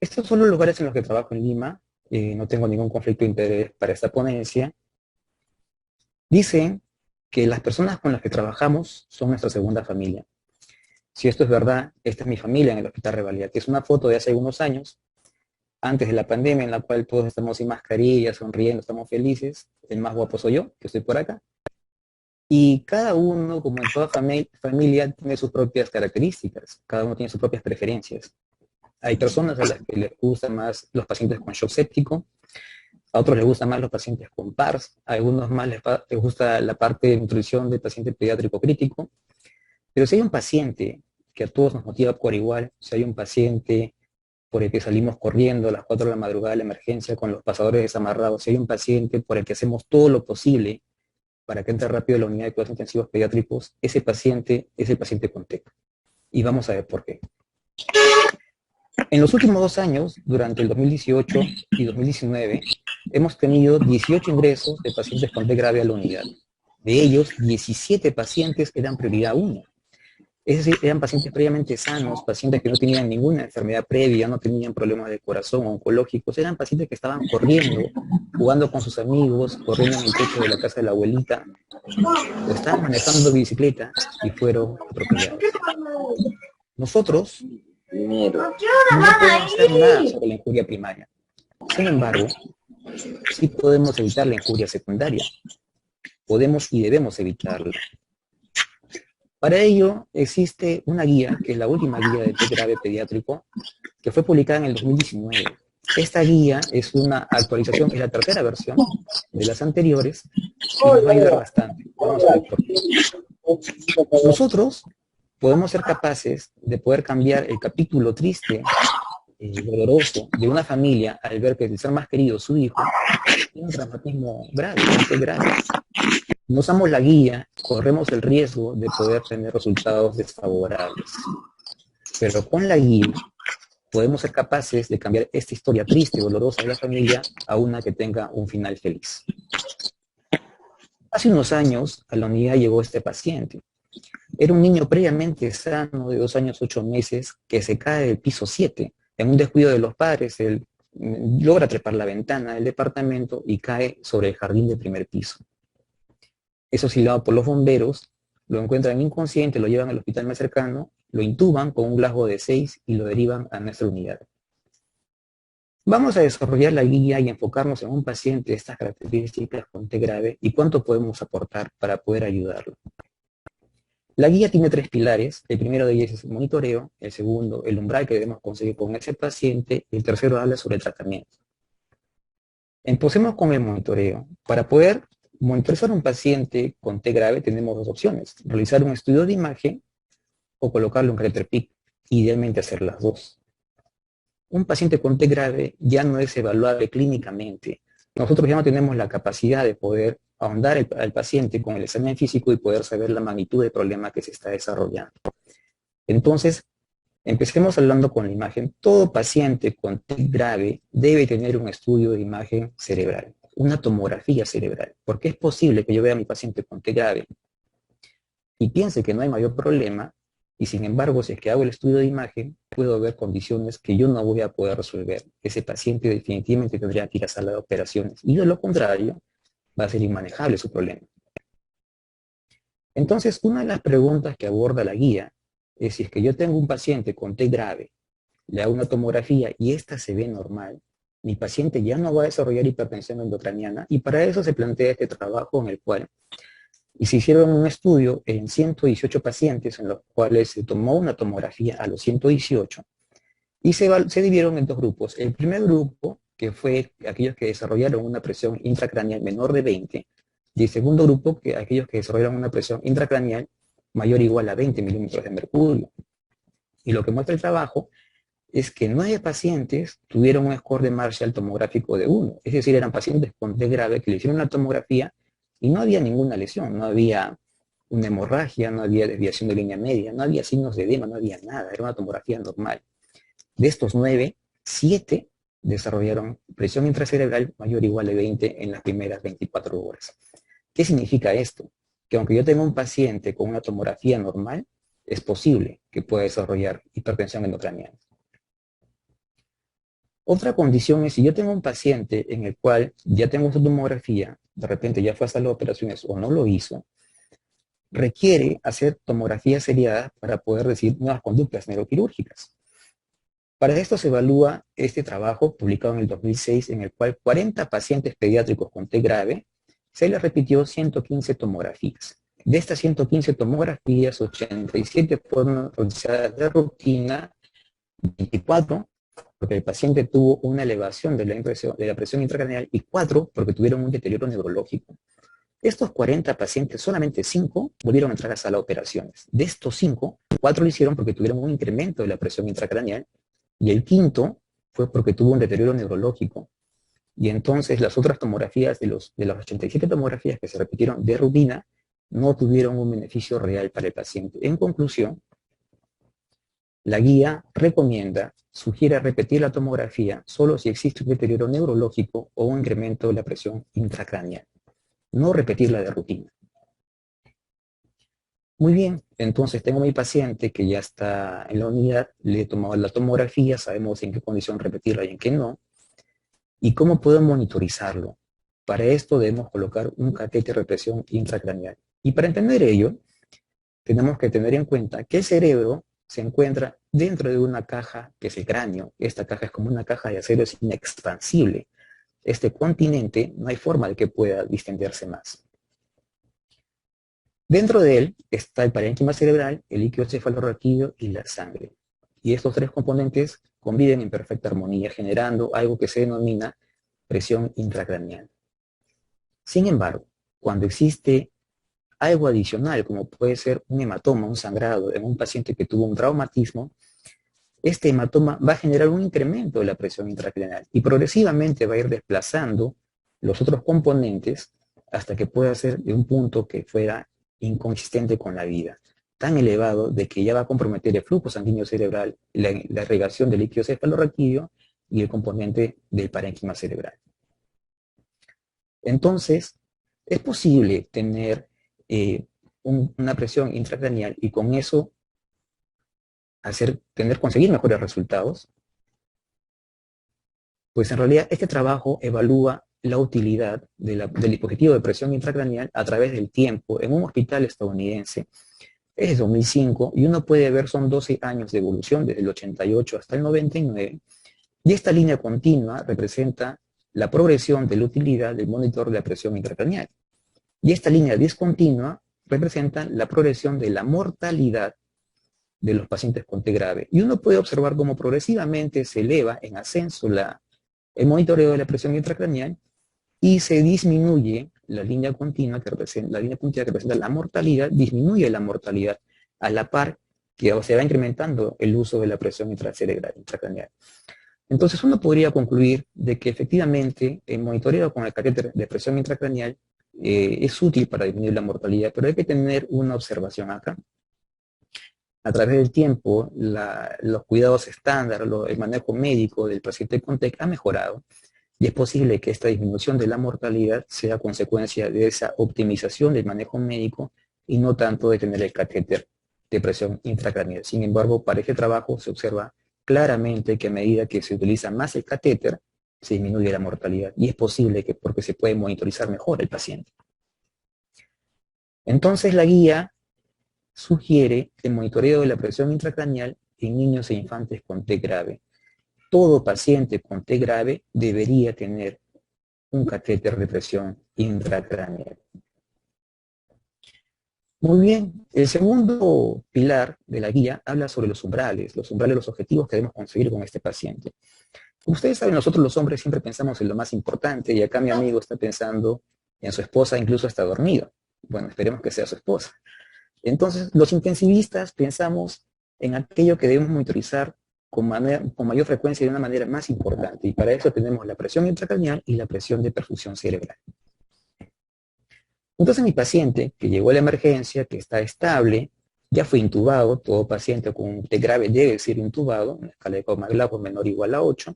Estos son los lugares en los que trabajo en Lima. No tengo ningún conflicto de interés para esta ponencia. Dicen que las personas con las que trabajamos son nuestra segunda familia. Si esto es verdad, esta es mi familia en el Hospital Revalida, que es una foto de hace algunos años, antes de la pandemia, en la cual todos estamos sin mascarilla, sonriendo, estamos felices. El más guapo soy yo, que estoy por acá. Y cada uno, como en toda familia, tiene sus propias características, cada uno tiene sus propias preferencias. Hay personas a las que les gustan más los pacientes con shock séptico, a otros les gustan más los pacientes con PARS, a algunos más les gusta la parte de nutrición del paciente pediátrico crítico. Pero si hay un paciente que a todos nos motiva por igual, si hay un paciente por el que salimos corriendo a las 4 de la madrugada a la emergencia con los pasadores desamarrados, si hay un paciente por el que hacemos todo lo posible para que entre rápido a la unidad de cuidados intensivos pediátricos, ese paciente es el paciente con TEC. Y vamos a ver por qué. En los últimos 2 años, durante el 2018 y 2019, hemos tenido 18 ingresos de pacientes con TEC grave a la unidad. De ellos, 17 pacientes eran prioridad 1. Es decir, eran pacientes previamente sanos, pacientes que no tenían ninguna enfermedad previa, no tenían problemas de corazón oncológicos, eran pacientes que estaban corriendo, jugando con sus amigos, corriendo en el techo de la casa de la abuelita, o estaban manejando bicicleta y fueron atropellados. Nosotros no podemos hacer nada sobre la injuria primaria. Sin embargo, sí podemos evitar la injuria secundaria. Podemos y debemos evitarla. Para ello existe una guía, que es la última guía de TEC grave pediátrico, que fue publicada en el 2019. Esta guía es una actualización, es la tercera versión de las anteriores y nos va a ayudar bastante. Vamos a ver por qué. Nosotros podemos ser capaces de poder cambiar el capítulo triste, doloroso de una familia al ver que el ser más querido, su hijo, tiene un traumatismo grave, grave. No usamos la guía, corremos el riesgo de poder tener resultados desfavorables. Pero con la guía podemos ser capaces de cambiar esta historia triste y dolorosa de la familia a una que tenga un final feliz. Hace unos años a la unidad llegó este paciente. Era un niño previamente sano de 2 años 8 meses que se cae del piso 7. En un descuido de los padres, él logra trepar la ventana del departamento y cae sobre el jardín del primer piso. Es auxiliado por los bomberos, lo encuentran inconsciente, lo llevan al hospital más cercano, lo intuban con un Glasgow de 6 y lo derivan a nuestra unidad. Vamos a desarrollar la guía y enfocarnos en un paciente de estas características con TEC grave y cuánto podemos aportar para poder ayudarlo. La guía tiene 3 pilares. El primero de ellos es el monitoreo, el segundo, el umbral que debemos conseguir con ese paciente, y el tercero habla sobre el tratamiento. Empecemos con el monitoreo. Para poder monitorizar a un paciente con TEC grave tenemos 2 opciones: realizar un estudio de imagen o colocarle un catéter PIC, idealmente hacer las 2. Un paciente con TEC grave ya no es evaluable clínicamente. Nosotros ya no tenemos la capacidad de poder ahondar al paciente con el examen físico y poder saber la magnitud del problema que se está desarrollando. Entonces, empecemos hablando con la imagen. Todo paciente con TEC grave debe tener un estudio de imagen cerebral, una tomografía cerebral, porque es posible que yo vea a mi paciente con TEC grave y piense que no hay mayor problema, y sin embargo, si es que hago el estudio de imagen, puedo ver condiciones que yo no voy a poder resolver. Ese paciente definitivamente tendría que ir a sala de operaciones, y de lo contrario, va a ser inmanejable su problema. Entonces, una de las preguntas que aborda la guía es: si es que yo tengo un paciente con TEC grave, le hago una tomografía y esta se ve normal, mi paciente ya no va a desarrollar hipertensión endocraniana, y para eso se plantea este trabajo en el cual se hicieron un estudio en 118 pacientes en los cuales se tomó una tomografía a los 118 y se dividieron en 2 grupos. El primer grupo, que fue aquellos que desarrollaron una presión intracraneal menor de 20, y el segundo grupo, que aquellos que desarrollaron una presión intracraneal mayor o igual a 20 milímetros de mercurio. Y lo que muestra el trabajo es que 9 pacientes tuvieron un score de Marshall tomográfico de 1, es decir, eran pacientes con TEC grave que le hicieron la tomografía y no había ninguna lesión, no había una hemorragia, no había desviación de línea media, no había signos de edema, no había nada, era una tomografía normal. De estos 9, 7 desarrollaron presión intracerebral mayor o igual a 20 en las primeras 24 horas. ¿Qué significa esto? Que aunque yo tenga un paciente con una tomografía normal, es posible que pueda desarrollar hipertensión endocraniana. Otra condición es si yo tengo un paciente en el cual ya tengo su tomografía, de repente ya fue a sala de operaciones o no lo hizo, requiere hacer tomografías seriadas para poder decir nuevas conductas neuroquirúrgicas. Para esto se evalúa este trabajo publicado en el 2006, en el cual 40 pacientes pediátricos con T grave se les repitió 115 tomografías. De estas 115 tomografías, 87 fueron realizadas de rutina, 24 porque el paciente tuvo una elevación de la presión intracraneal y 4 porque tuvieron un deterioro neurológico. De estos 40 pacientes, solamente 5 volvieron a entrar a sala de operaciones. De estos 5, 4 lo hicieron porque tuvieron un incremento de la presión intracraneal y el quinto fue porque tuvo un deterioro neurológico. Y entonces las otras tomografías de las 87 tomografías que se repitieron de rutina no tuvieron un beneficio real para el paciente. En conclusión, la guía sugiere repetir la tomografía solo si existe un deterioro neurológico o un incremento de la presión intracraneal, no repetirla de rutina. Muy bien, entonces tengo a mi paciente que ya está en la unidad, le he tomado la tomografía, sabemos en qué condición repetirla y en qué no, y cómo puedo monitorizarlo. Para esto debemos colocar un catéter de presión intracraneal. Y para entender ello, tenemos que tener en cuenta que el cerebro se encuentra dentro de una caja que es el cráneo. Esta caja es como una caja de acero, es inexpansible. Este continente no hay forma de que pueda distenderse más. Dentro de él está el parénquima cerebral, el líquido cefalorraquídeo y la sangre. Y estos tres componentes conviven en perfecta armonía, generando algo que se denomina presión intracraneal. Sin embargo, cuando existe algo adicional, como puede ser un hematoma, un sangrado en un paciente que tuvo un traumatismo, este hematoma va a generar un incremento de la presión intracraneal y progresivamente va a ir desplazando los otros componentes hasta que pueda ser de un punto que fuera inconsistente con la vida, tan elevado de que ya va a comprometer el flujo sanguíneo cerebral, la irrigación del líquido cefalorraquídeo y el componente del parénquima cerebral. Entonces, es posible tener una presión intracraneal y con eso conseguir mejores resultados. Pues en realidad este trabajo evalúa la utilidad del dispositivo de presión intracraneal a través del tiempo en un hospital estadounidense. Es de 2005 y uno puede ver son 12 años de evolución desde el 88 hasta el 99 y esta línea continua representa la progresión de la utilidad del monitor de la presión intracraneal. Y esta línea discontinua representa la progresión de la mortalidad de los pacientes con T grave. Y uno puede observar cómo progresivamente se eleva en ascenso el monitoreo de la presión intracraneal y se disminuye la línea continua que representa la mortalidad, disminuye la mortalidad a la par que se va incrementando el uso de la presión intracraneal. Entonces uno podría concluir de que efectivamente el monitoreo con el catéter de presión intracraneal es útil para disminuir la mortalidad, pero hay que tener una observación acá. A través del tiempo, los cuidados estándar, el manejo médico del paciente con TEC ha mejorado y es posible que esta disminución de la mortalidad sea consecuencia de esa optimización del manejo médico y no tanto de tener el catéter de presión intracraneal. Sin embargo, para este trabajo se observa claramente que a medida que se utiliza más el catéter, se disminuye la mortalidad y es posible que porque se puede monitorizar mejor el paciente. Entonces la guía sugiere el monitoreo de la presión intracraneal en niños e infantes con T grave. Todo paciente con T grave debería tener un catéter de presión intracraneal. Muy bien, el segundo pilar de la guía habla sobre los umbrales, los objetivos que debemos conseguir con este paciente. Como ustedes saben, nosotros los hombres siempre pensamos en lo más importante y acá mi amigo está pensando en su esposa, incluso está dormido. Bueno, esperemos que sea su esposa. Entonces, los intensivistas pensamos en aquello que debemos monitorizar con mayor frecuencia y de una manera más importante. Y para eso tenemos la presión intracraneal y la presión de perfusión cerebral. Entonces, mi paciente que llegó a la emergencia, que está estable, ya fue intubado. Todo paciente con un T grave debe ser intubado, en la escala de Coag-Maglabo menor o igual a 8.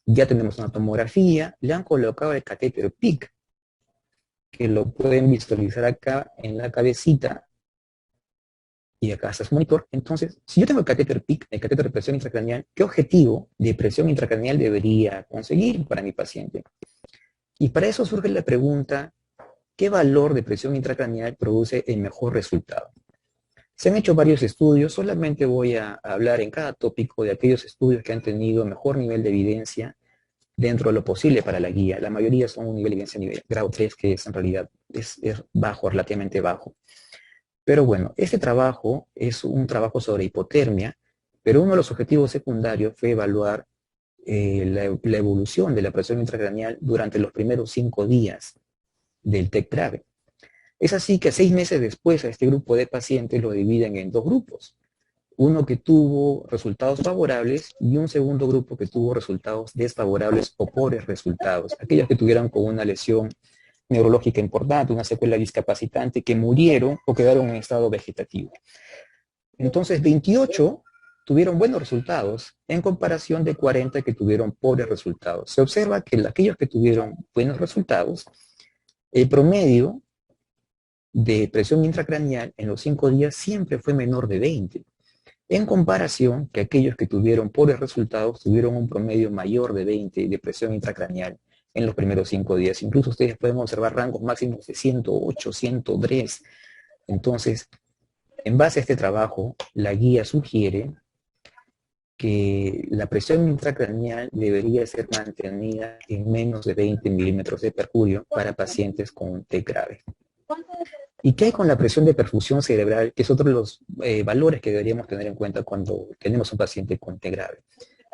Ya tenemos una tomografía, le han colocado el catéter PIC, que lo pueden visualizar acá en la cabecita, y acá está su monitor. Entonces, si yo tengo el catéter PIC, el catéter de presión intracraneal, ¿qué objetivo de presión intracraneal debería conseguir para mi paciente? Y para eso surge la pregunta, ¿qué valor de presión intracraneal produce el mejor resultado? Se han hecho varios estudios, solamente voy a hablar en cada tópico de aquellos estudios que han tenido mejor nivel de evidencia dentro de lo posible para la guía. La mayoría son un nivel de evidencia nivel grado 3, que es en realidad es bajo, relativamente bajo. Pero bueno, este trabajo es un trabajo sobre hipotermia, pero uno de los objetivos secundarios fue evaluar la evolución de la presión intracraneal durante los primeros 5 días del TEC grave. Es así que 6 meses después a este grupo de pacientes lo dividen en 2 grupos. Uno que tuvo resultados favorables y un segundo grupo que tuvo resultados desfavorables o pobres resultados. Aquellos que tuvieron con una lesión neurológica importante, una secuela discapacitante, que murieron o quedaron en estado vegetativo. Entonces, 28 tuvieron buenos resultados en comparación de 40 que tuvieron pobres resultados. Se observa que aquellos que tuvieron buenos resultados, el promedio de presión intracraneal en los 5 días siempre fue menor de 20, en comparación que aquellos que tuvieron pobres resultados tuvieron un promedio mayor de 20 de presión intracraneal en los primeros 5 días. Incluso ustedes pueden observar rangos máximos de 108, 103. Entonces, en base a este trabajo, la guía sugiere que la presión intracraneal debería ser mantenida en menos de 20 milímetros de mercurio para pacientes con TEC grave. ¿Y qué hay con la presión de perfusión cerebral, que es otro de los valores que deberíamos tener en cuenta cuando tenemos un paciente con TEC grave?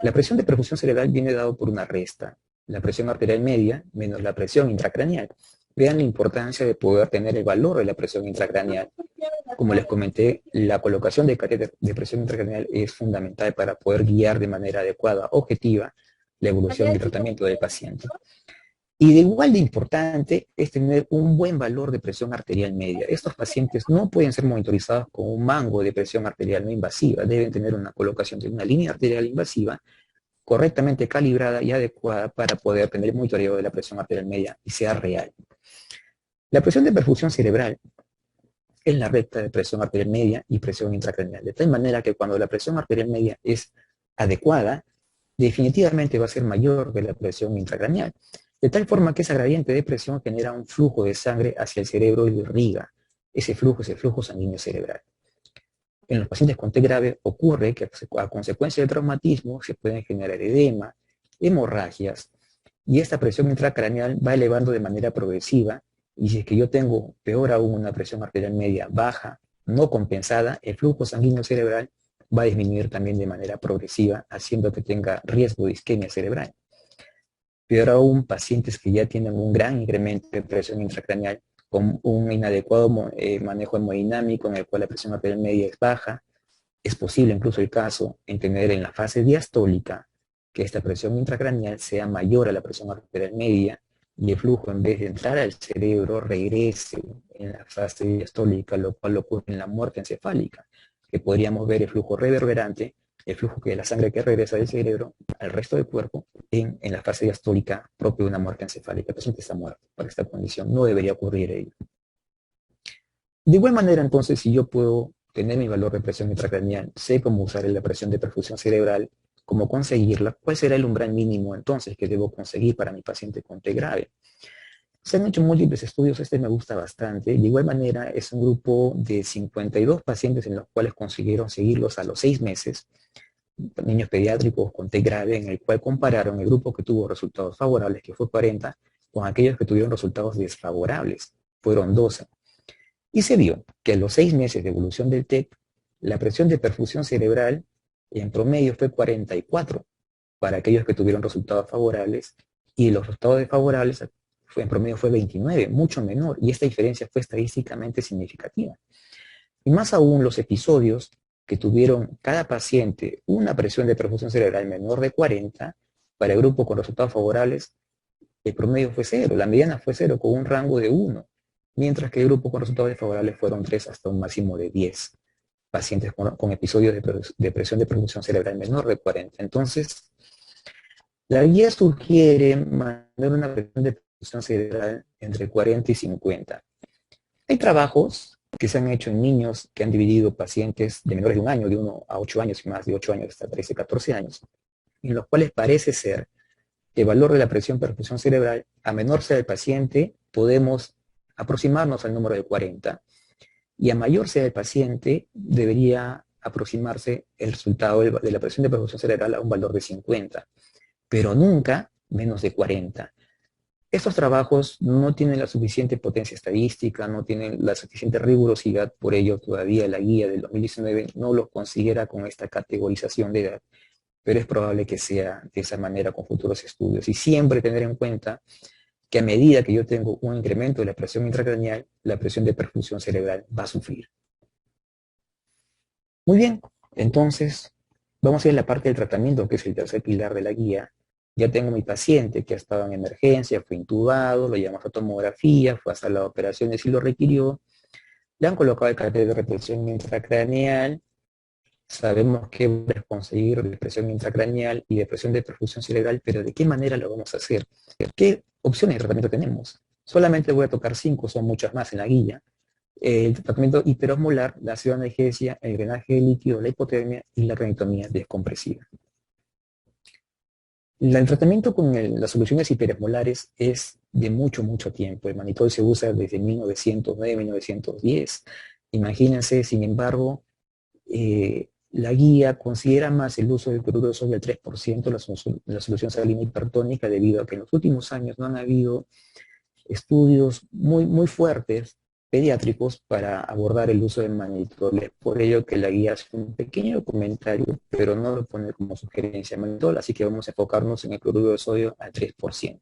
La presión de perfusión cerebral viene dado por una resta, la presión arterial media menos la presión intracraneal. Vean la importancia de poder tener el valor de la presión intracraneal. Como les comenté, la colocación de catéter de presión intracraneal es fundamental para poder guiar de manera adecuada, objetiva, la evolución y el tratamiento del paciente. Y de igual de importante es tener un buen valor de presión arterial media. Estos pacientes no pueden ser monitorizados con un mango de presión arterial no invasiva. Deben tener una colocación de una línea arterial invasiva correctamente calibrada y adecuada para poder tener monitoreo de la presión arterial media y sea real. La presión de perfusión cerebral es la recta de presión arterial media y presión intracraneal. De tal manera que cuando la presión arterial media es adecuada, definitivamente va a ser mayor que la presión intracraneal. De tal forma que esa gradiente de presión genera un flujo de sangre hacia el cerebro y lo irriga. Ese flujo es el flujo sanguíneo cerebral. En los pacientes con TEC grave ocurre que a consecuencia del traumatismo se pueden generar edema, hemorragias, y esta presión intracraneal va elevando de manera progresiva, y si es que yo tengo, peor aún, una presión arterial media baja, no compensada, el flujo sanguíneo cerebral va a disminuir también de manera progresiva, haciendo que tenga riesgo de isquemia cerebral. Peor aún, pacientes que ya tienen un gran incremento de presión intracraneal con un inadecuado manejo hemodinámico en el cual la presión arterial media es baja, es posible incluso el caso en tener en la fase diastólica que esta presión intracraneal sea mayor a la presión arterial media y el flujo, en vez de entrar al cerebro, regrese en la fase diastólica, lo cual ocurre en la muerte encefálica, que podríamos ver el flujo reverberante, el flujo de la sangre que regresa del cerebro al resto del cuerpo en la fase diastólica propia de una muerte encefálica. El paciente está muerto por esta condición, no debería ocurrir ello. De igual manera, entonces, si yo puedo tener mi valor de presión intracraneal, sé cómo usar la presión de perfusión cerebral, cómo conseguirla, ¿cuál será el umbral mínimo entonces que debo conseguir para mi paciente con TEC grave? Se han hecho múltiples estudios, este me gusta bastante. De igual manera, es un grupo de 52 pacientes en los cuales consiguieron seguirlos a los 6 meses, niños pediátricos con TEC grave, en el cual compararon el grupo que tuvo resultados favorables, que fue 40, con aquellos que tuvieron resultados desfavorables, fueron 12. Y se vio que a los 6 meses de evolución del TEC, la presión de perfusión cerebral en promedio fue 44 para aquellos que tuvieron resultados favorables, y los resultados desfavorables en promedio fue 29, mucho menor, y esta diferencia fue estadísticamente significativa. Y más aún, los episodios que tuvieron cada paciente una presión de perfusión cerebral menor de 40, para el grupo con resultados favorables, el promedio fue 0, la mediana fue 0, con un rango de 1, mientras que el grupo con resultados desfavorables fueron 3 hasta un máximo de 10 pacientes con episodios de presión de perfusión cerebral menor de 40. Entonces, la guía sugiere mantener una presión de perfusión cerebral entre 40 y 50. Hay trabajos que se han hecho en niños que han dividido pacientes de menores de un año, de 1 a 8 años y más, de 8 años hasta 13, 14 años, en los cuales parece ser que el valor de la presión perfusión cerebral, a menor sea el paciente, podemos aproximarnos al número de 40, y a mayor sea el paciente, debería aproximarse el resultado de la presión de perfusión cerebral a un valor de 50, pero nunca menos de 40. Estos trabajos no tienen la suficiente potencia estadística, no tienen la suficiente rigurosidad, por ello todavía la guía del 2019 no los considera con esta categorización de edad, pero es probable que sea de esa manera con futuros estudios. Y siempre tener en cuenta que a medida que yo tengo un incremento de la presión intracraneal, la presión de perfusión cerebral va a sufrir. Muy bien, entonces vamos a ir a la parte del tratamiento, que es el tercer pilar de la guía. Ya tengo mi paciente que ha estado en emergencia, fue intubado, lo llevamos a tomografía, fue a sala de operaciones y lo requirió. Le han colocado el catéter de represión intracraneal. Sabemos que es conseguir depresión intracraneal y depresión de perfusión cerebral, pero ¿de qué manera lo vamos a hacer? ¿Qué opciones de tratamiento tenemos? Solamente voy a tocar 5, son muchas más en la guía. El tratamiento hiperosmolar, la ácido analgesia, el drenaje de líquido, la hipotermia y la cranitomía descompresiva. El tratamiento con las soluciones hiperosmolares es de mucho, mucho tiempo. El manitol se usa desde 1909, 1910. Imagínense, sin embargo, la guía considera más el uso del cloruro de sodio al 3%, la solución salina hipertónica, debido a que en los últimos años no han habido estudios muy, muy fuertes pediátricos para abordar el uso de manitol. Es por ello que la guía hace un pequeño comentario, pero no lo pone como sugerencia de manitol, así que vamos a enfocarnos en el cloruro de sodio al 3%.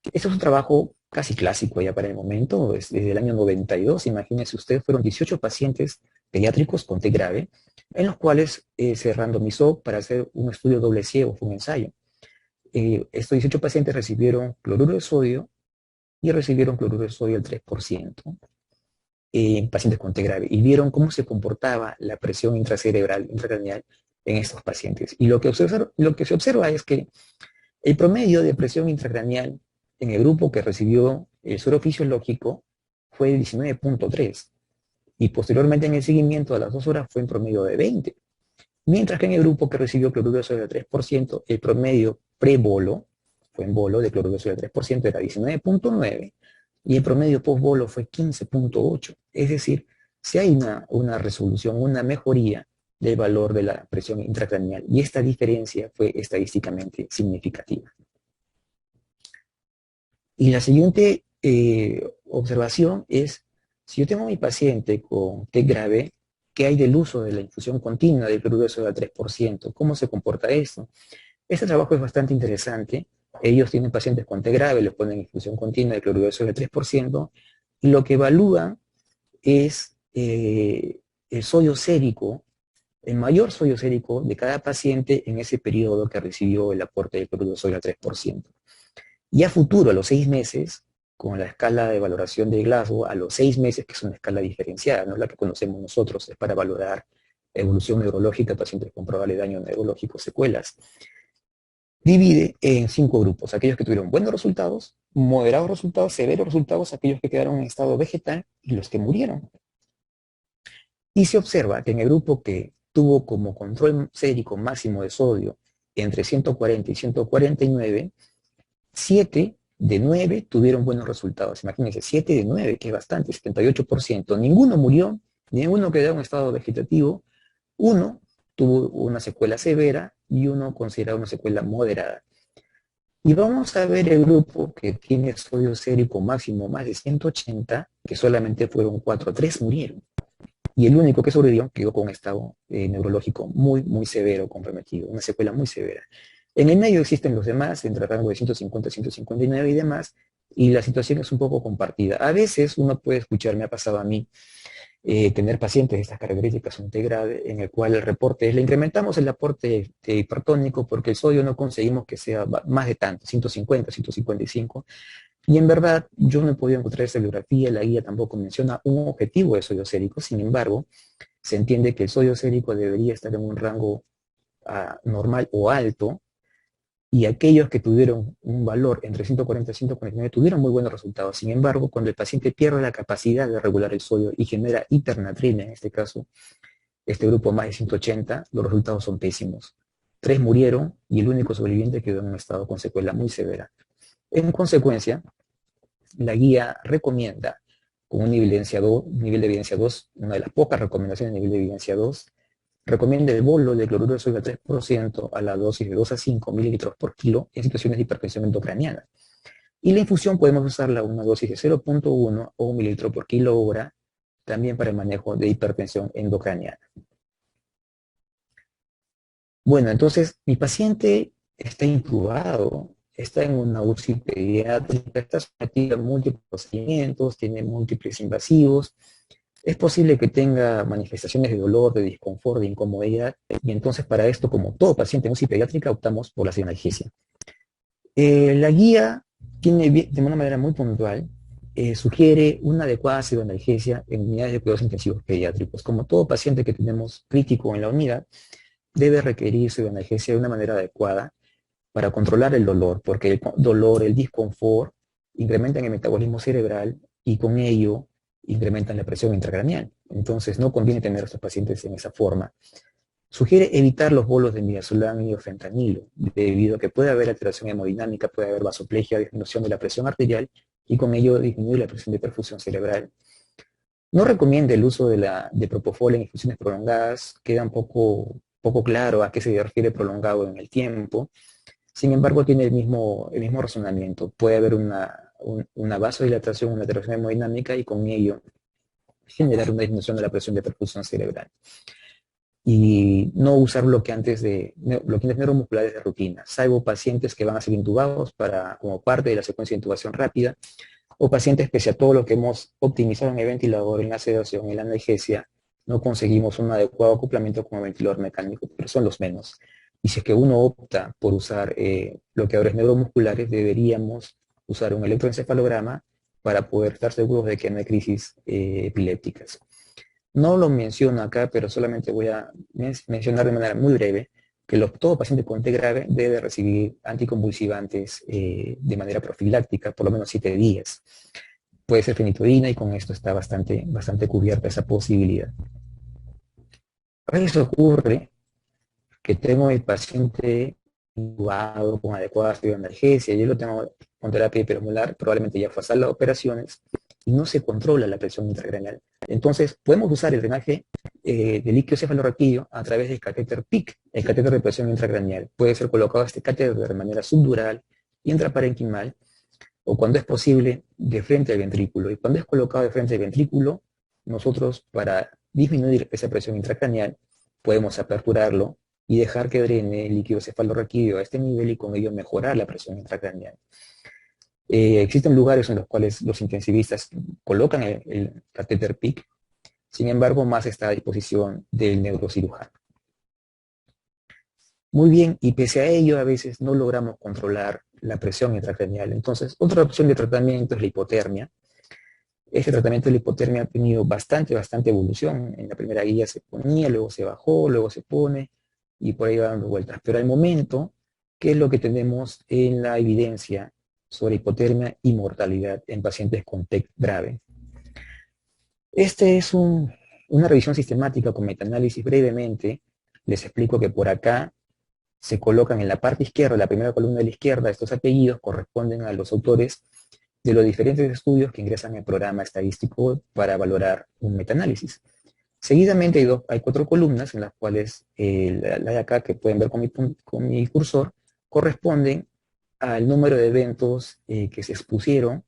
Este es un trabajo casi clásico ya para el momento, es desde el año 92, imagínense ustedes, fueron 18 pacientes pediátricos con T grave, en los cuales se randomizó para hacer un estudio doble ciego, fue un ensayo. Estos 18 pacientes recibieron cloruro de sodio y recibieron cloruro de sodio al 3% en pacientes con T grave, y vieron cómo se comportaba la presión intracerebral, intracraneal en estos pacientes. Y lo que se observa es que el promedio de presión intracraneal en el grupo que recibió el suero fisiológico fue 19.3, y posteriormente en el seguimiento a las 2 horas fue en promedio de 20. Mientras que en el grupo que recibió cloruro de sodio al 3%, el promedio pre-bolo, fue en bolo de cloruro de sodio al 3%, era 19.9, y el promedio post-bolo fue 15.8. Es decir, si hay una resolución, una mejoría del valor de la presión intracraneal, y esta diferencia fue estadísticamente significativa. Y la siguiente observación es, si yo tengo a mi paciente con T grave, ¿qué hay del uso de la infusión continua del cloruro de sodio al 3%? ¿Cómo se comporta esto? Este trabajo es bastante interesante. Ellos tienen pacientes con T grave, les ponen infusión continua de cloruro de sodio al 3%, y lo que evalúan es el sodio sérico, el mayor sodio sérico de cada paciente en ese periodo que recibió el aporte de cloruro de sodio al 3%. Y a futuro, a los 6 meses, con la escala de valoración de Glasgow, a los 6 meses, que es una escala diferenciada, no es la que conocemos nosotros, es para valorar evolución neurológica de pacientes con probable daño neurológico, secuelas, divide en 5 grupos: aquellos que tuvieron buenos resultados, moderados resultados, severos resultados, aquellos que quedaron en estado vegetal y los que murieron. Y se observa que en el grupo que tuvo como control sérico máximo de sodio entre 140 y 149, 7 de 9 tuvieron buenos resultados. Imagínense, 7 de 9, que es bastante, 78%. Ninguno murió, ninguno quedó en estado vegetativo, uno tuvo una secuela severa y uno considerado una secuela moderada. Y vamos a ver el grupo que tiene sodio sérico máximo más de 180, que solamente fueron 4, 3 murieron. Y el único que sobrevivió quedó con un estado neurológico muy, muy severo, comprometido, una secuela muy severa. En el medio existen los demás, entre el rango de 150 a 159 y demás, y la situación es un poco compartida. A veces uno puede escuchar, me ha pasado a mí, tener pacientes de estas características, un T grave, en el cual el reporte es, le incrementamos el aporte hipertónico porque el sodio no conseguimos que sea más de tanto, 150, 155, y en verdad yo no he podido encontrar esa bibliografía, la guía tampoco menciona un objetivo de sodio sérico. Sin embargo, se entiende que el sodio sérico debería estar en un rango normal o alto, y aquellos que tuvieron un valor entre 140 y 149 tuvieron muy buenos resultados. Sin embargo, cuando el paciente pierde la capacidad de regular el sodio y genera hipernatremia, en este caso, este grupo más de 180, los resultados son pésimos. 3 murieron y el único sobreviviente quedó en un estado con secuela muy severa. En consecuencia, la guía recomienda, con un nivel de evidencia 2, una de las pocas recomendaciones de nivel de evidencia 2, recomienda el bolo de cloruro de sodio al 3% a la dosis de 2 a 5 mililitros por kilo en situaciones de hipertensión endocraniana. Y la infusión podemos usarla a una dosis de 0.1 o 1 mililitro por kilo hora, también para el manejo de hipertensión endocraniana. Bueno, entonces mi paciente está intubado, está en una UCI pediátrica, está sometido a múltiples procedimientos, tiene múltiples invasivos. Es posible que tenga manifestaciones de dolor, de disconfort, de incomodidad, y entonces para esto, como todo paciente en UCI pediátrica, optamos por la analgesia. La guía tiene, de una manera muy puntual, sugiere una adecuada pseudoanalgesia en unidades de cuidados intensivos pediátricos. Como todo paciente que tenemos crítico en la unidad, debe requerir pseudoanalgesia de una manera adecuada para controlar el dolor, porque el dolor, el disconfort, incrementan el metabolismo cerebral y con ello incrementan la presión intracraneal. Entonces no conviene tener a estos pacientes en esa forma. Sugiere evitar los bolos de midazolam y fentanilo, debido a que puede haber alteración hemodinámica, puede haber vasoplegia, disminución de la presión arterial y con ello disminuir la presión de perfusión cerebral. No recomienda el uso de propofol en infusiones prolongadas, queda un poco claro a qué se refiere prolongado en el tiempo. Sin embargo, tiene el mismo razonamiento. Puede haber una vasodilatación, una alteración hemodinámica y con ello generar una disminución de la presión de perfusión cerebral. Y no usar bloqueantes neuromusculares de rutina, salvo pacientes que van a ser intubados como parte de la secuencia de intubación rápida, o pacientes pese a todo lo que hemos optimizado en el ventilador, en la sedación, en la analgesia, no conseguimos un adecuado acoplamiento con el ventilador mecánico, pero son los menos. Y si es que uno opta por usar bloqueadores neuromusculares, deberíamos usar un electroencefalograma para poder estar seguros de que no hay crisis epilépticas. No lo menciono acá, pero solamente voy a mencionar de manera muy breve que todo paciente con T grave debe recibir anticonvulsivantes de manera profiláctica, por lo menos 7 días. Puede ser fenitoína y con esto está bastante cubierta esa posibilidad. A veces ocurre que tengo el paciente intubado con adecuada analgesia, yo lo tengo con terapia hiperomular, probablemente ya fue a sala de operaciones y no se controla la presión intracraneal. Entonces, podemos usar el drenaje de líquido cefalorraquídeo a través del catéter PIC, el catéter de presión intracraneal. Puede ser colocado este catéter de manera subdural, intraparenquimal, o cuando es posible, de frente al ventrículo. Y cuando es colocado de frente al ventrículo, nosotros, para disminuir esa presión intracraneal, podemos aperturarlo y dejar que drene el líquido cefalorraquídeo a este nivel y con ello mejorar la presión intracraneal. Existen lugares en los cuales los intensivistas colocan el catéter PIC, sin embargo, más está a disposición del neurocirujano. Muy bien, y pese a ello, a veces no logramos controlar la presión intracraneal. Entonces, otra opción de tratamiento es la hipotermia. Este tratamiento de la hipotermia ha tenido bastante evolución. En la primera guía se ponía, luego se bajó, luego se pone, y por ahí va dando vueltas. Pero al momento, ¿qué es lo que tenemos en la evidencia sobre hipotermia y mortalidad en pacientes con TEC grave? Este es una revisión sistemática con metaanálisis. Brevemente les explico que por acá se colocan en la parte izquierda, la primera columna de la izquierda, estos apellidos corresponden a los autores de los diferentes estudios que ingresan al programa estadístico para valorar un metaanálisis. Seguidamente hay 4 columnas en las cuales la de acá, que pueden ver con mi cursor, corresponden al número de eventos que se expusieron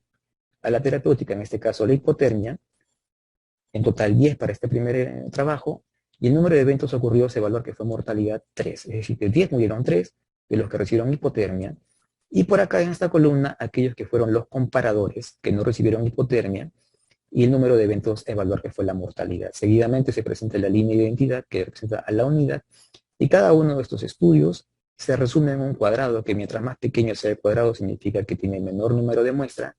a la terapéutica, en este caso la hipotermia, en total 10 para este primer trabajo, y el número de eventos ocurridos se evalúa que fue mortalidad 3, es decir, que 10 murieron 3 de los que recibieron hipotermia, y por acá en esta columna aquellos que fueron los comparadores que no recibieron hipotermia, y el número de eventos a evaluar que fue la mortalidad. Seguidamente se presenta la línea de identidad que representa a la unidad, y cada uno de estos estudios se resume en un cuadrado, que mientras más pequeño sea el cuadrado significa que tiene menor número de muestra,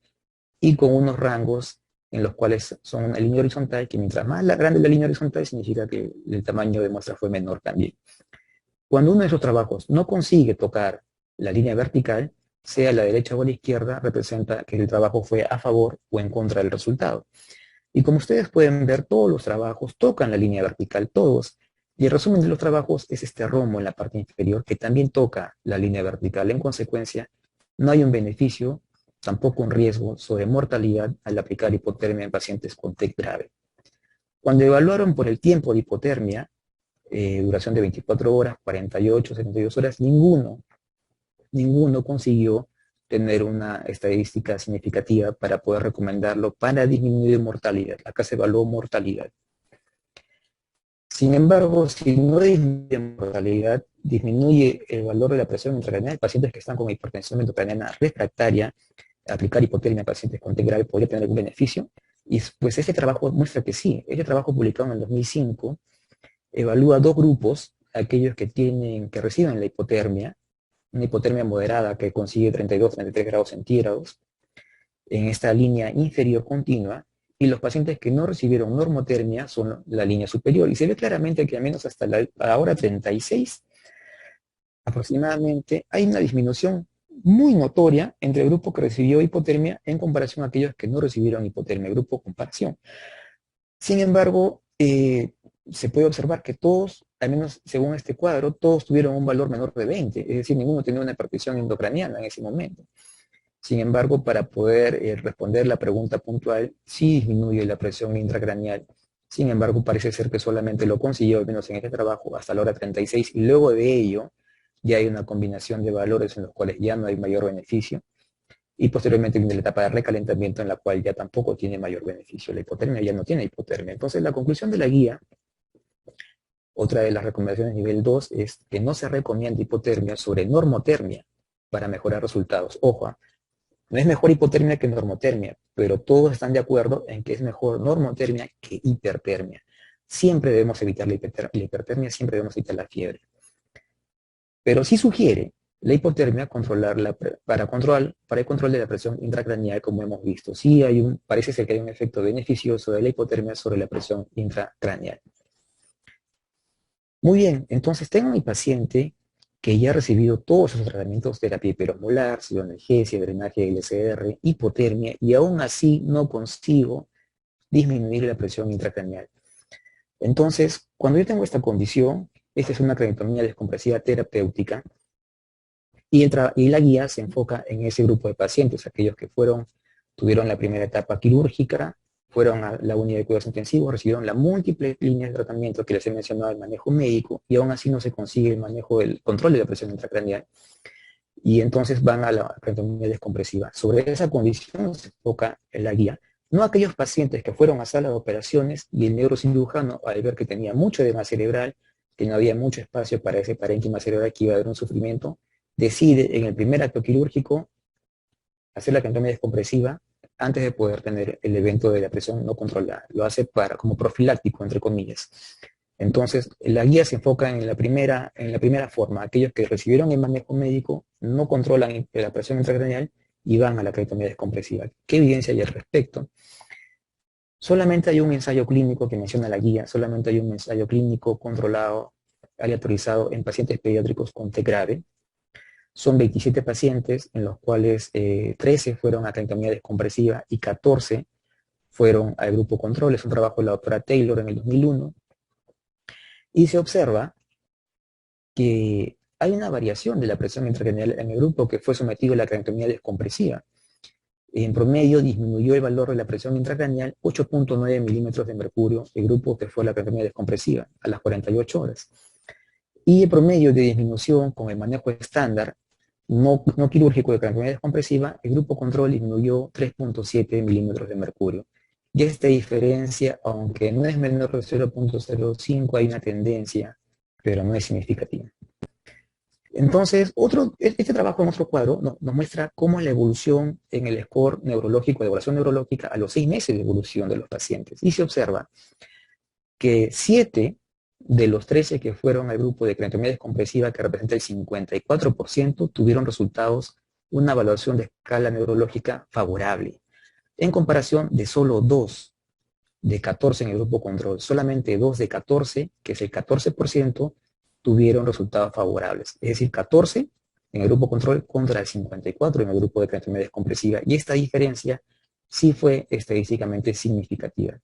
y con unos rangos en los cuales son una línea horizontal, que mientras más grande la línea horizontal significa que el tamaño de muestra fue menor también. Cuando uno de esos trabajos no consigue tocar la línea vertical, sea a la derecha o a la izquierda, representa que el trabajo fue a favor o en contra del resultado. Y como ustedes pueden ver, todos los trabajos tocan la línea vertical, todos. Y el resumen de los trabajos es este rombo en la parte inferior que también toca la línea vertical. En consecuencia, no hay un beneficio, tampoco un riesgo sobre mortalidad al aplicar hipotermia en pacientes con TEC grave. Cuando evaluaron por el tiempo de hipotermia, duración de 24 horas, 48, 72 horas, ninguno consiguió tener una estadística significativa para poder recomendarlo para disminuir mortalidad. Acá se evaluó mortalidad. Sin embargo, si no disminuye mortalidad, disminuye el valor de la presión intracraneal. Pacientes que están con hipertensión intracraneana refractaria, aplicar hipotermia a pacientes con TEC grave podría tener algún beneficio. Y pues ese trabajo muestra que sí. Este trabajo publicado en el 2005 evalúa dos grupos, aquellos que reciben la hipotermia, una hipotermia moderada que consigue 32-33 grados centígrados en esta línea inferior continua, y los pacientes que no recibieron normotermia son la línea superior. Y se ve claramente que al menos hasta la hora 36 aproximadamente hay una disminución muy notoria entre el grupo que recibió hipotermia en comparación a aquellos que no recibieron hipotermia, grupo comparación. Sin embargo, se puede observar que todos, al menos según este cuadro, todos tuvieron un valor menor de 20, es decir, ninguno tenía una hipertensión endocraniana en ese momento. Sin embargo, para poder responder la pregunta puntual, sí disminuye la presión intracraneal. Sin embargo, parece ser que solamente lo consiguió, al menos en este trabajo, hasta la hora 36, y luego de ello ya hay una combinación de valores en los cuales ya no hay mayor beneficio. Y posteriormente viene la etapa de recalentamiento en la cual ya tampoco tiene mayor beneficio. La hipotermia ya no tiene hipotermia. Entonces, la conclusión de la guía, otra de las recomendaciones nivel 2, es que no se recomienda hipotermia sobre normotermia para mejorar resultados. Ojo, no es mejor hipotermia que normotermia, pero todos están de acuerdo en que es mejor normotermia que hipertermia. Siempre debemos evitar la hipertermia, siempre debemos evitar la fiebre. Pero sí sugiere la hipotermia para el control de la presión intracraneal, como hemos visto. Sí parece ser que hay un efecto beneficioso de la hipotermia sobre la presión intracraneal. Muy bien, entonces tengo a mi paciente que ya ha recibido todos esos tratamientos, terapia hiperosmolar, analgesia, drenaje LCR, hipotermia, y aún así no consigo disminuir la presión intracraneal. Entonces, cuando yo tengo esta condición, esta es una craniotomía descompresiva terapéutica, y la guía se enfoca en ese grupo de pacientes, aquellos que tuvieron la primera etapa quirúrgica, fueron a la unidad de cuidados intensivos, recibieron las múltiples líneas de tratamiento que les he mencionado, el manejo médico, y aún así no se consigue el control de la presión intracraneal, y entonces van a la craniotomía descompresiva. Sobre esa condición se enfoca en la guía. No aquellos pacientes que fueron a sala de operaciones y el neurocirujano, al ver que tenía mucho edema cerebral, que no había mucho espacio para ese parénquima cerebral, que iba a haber un sufrimiento, decide en el primer acto quirúrgico hacer la craniotomía descompresiva antes de poder tener el evento de la presión no controlada. Lo hace como profiláctico, entre comillas. Entonces, la guía se enfoca en la primera forma. Aquellos que recibieron el manejo médico no controlan la presión intracraneal y van a la craniotomía descompresiva. ¿Qué evidencia hay al respecto? Solamente hay un ensayo clínico que menciona la guía, solamente hay un ensayo clínico controlado, aleatorizado en pacientes pediátricos con TEC grave. Son 27 pacientes, en los cuales 13 fueron a craniotomía descompresiva y 14 fueron al grupo control. Es un trabajo de la doctora Taylor en el 2001. Y se observa que hay una variación de la presión intracraneal en el grupo que fue sometido a la craniotomía descompresiva. En promedio disminuyó el valor de la presión intracraneal 8.9 milímetros de mercurio, el grupo que fue a la craniotomía descompresiva, a las 48 horas. Y el promedio de disminución con el manejo estándar no quirúrgico de craniotomía descompresiva, el grupo control disminuyó 3.7 milímetros de mercurio. Y esta diferencia, aunque no es menor de 0.05, hay una tendencia, pero no es significativa. Entonces, este trabajo en otro cuadro nos muestra cómo la evolución en el score neurológico, de evaluación neurológica, a los 6 meses de evolución de los pacientes. Y se observa que 7 de los 13 que fueron al grupo de craniotomía descompresiva, que representa el 54%, tuvieron resultados, una evaluación de escala neurológica favorable, en comparación de solo 2 de 14 en el grupo control. Solamente 2 de 14, que es el 14%, tuvieron resultados favorables. Es decir, 14 en el grupo control contra el 54 en el grupo de craniotomía descompresiva. Y esta diferencia sí fue estadísticamente significativa.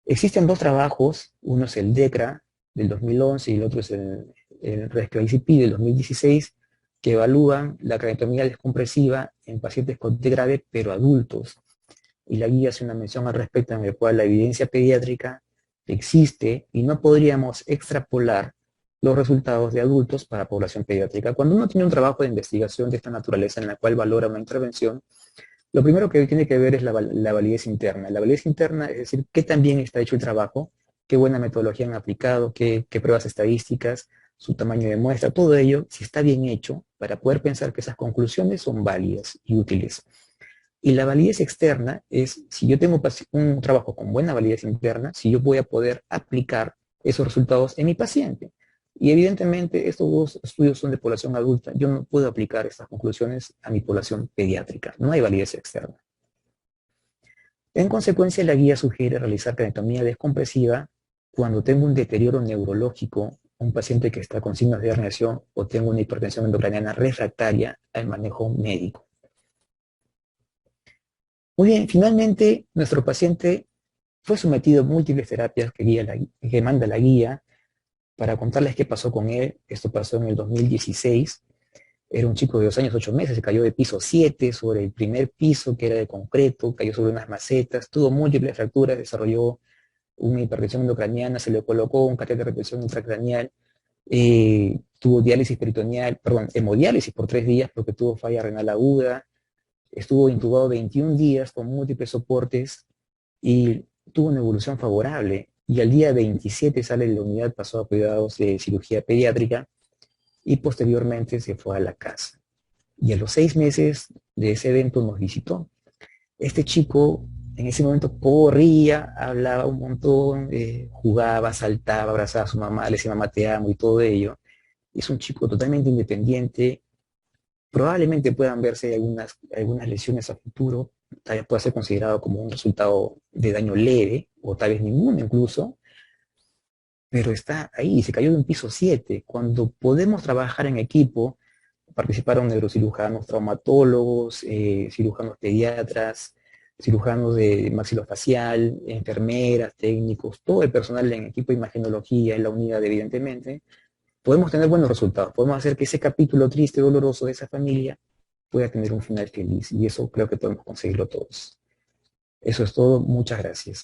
Existen dos trabajos, uno es el DECRA del 2011 y el otro es el RESCUE-ICP del 2016, que evalúan la craniotomía descompresiva en pacientes con TEA grave, pero adultos. Y la guía hace una mención al respecto en la cual la evidencia pediátrica existe y no podríamos extrapolar los resultados de adultos para población pediátrica. Cuando uno tiene un trabajo de investigación de esta naturaleza en la cual valora una intervención, lo primero que tiene que ver es la validez interna. La validez interna es decir, qué tan bien está hecho el trabajo, qué buena metodología han aplicado, qué pruebas estadísticas, su tamaño de muestra, todo ello, si está bien hecho, para poder pensar que esas conclusiones son válidas y útiles. Y la validez externa es, si yo tengo un trabajo con buena validez interna, si yo voy a poder aplicar esos resultados en mi paciente. Y evidentemente estos dos estudios son de población adulta. Yo no puedo aplicar estas conclusiones a mi población pediátrica. No hay validez externa. En consecuencia, la guía sugiere realizar craniotomía descompresiva cuando tengo un deterioro neurológico, un paciente que está con signos de herniación o tengo una hipertensión endocraniana refractaria al manejo médico. Muy bien, finalmente nuestro paciente fue sometido a múltiples terapias que manda la guía. Para contarles qué pasó con él, esto pasó en el 2016. Era un chico de 2 años, 8 meses, se cayó de piso 7 sobre el primer piso que era de concreto, cayó sobre unas macetas, tuvo múltiples fracturas, desarrolló una hipertensión endocraniana, se le colocó un catéter de presión intracraneal, tuvo diálisis peritoneal, perdón, hemodiálisis por 3 días porque tuvo falla renal aguda, estuvo intubado 21 días con múltiples soportes y tuvo una evolución favorable. Y al día 27 sale de la unidad, pasó a cuidados de cirugía pediátrica y posteriormente se fue a la casa. Y a los 6 meses de ese evento nos visitó. Este chico en ese momento corría, hablaba un montón, jugaba, saltaba, abrazaba a su mamá, le decía mamá te amo y todo ello. Es un chico totalmente independiente. Probablemente puedan verse algunas lesiones a futuro, tal vez pueda ser considerado como un resultado de daño leve, o tal vez ninguno incluso, pero está ahí, se cayó de un piso 7. Cuando podemos trabajar en equipo, participaron neurocirujanos, traumatólogos, cirujanos pediatras, cirujanos de maxilofacial, enfermeras, técnicos, todo el personal en equipo de imagenología, en la unidad evidentemente, podemos tener buenos resultados, podemos hacer que ese capítulo triste, doloroso de esa familia pueda tener un final feliz, y eso creo que podemos conseguirlo todos. Eso es todo, muchas gracias.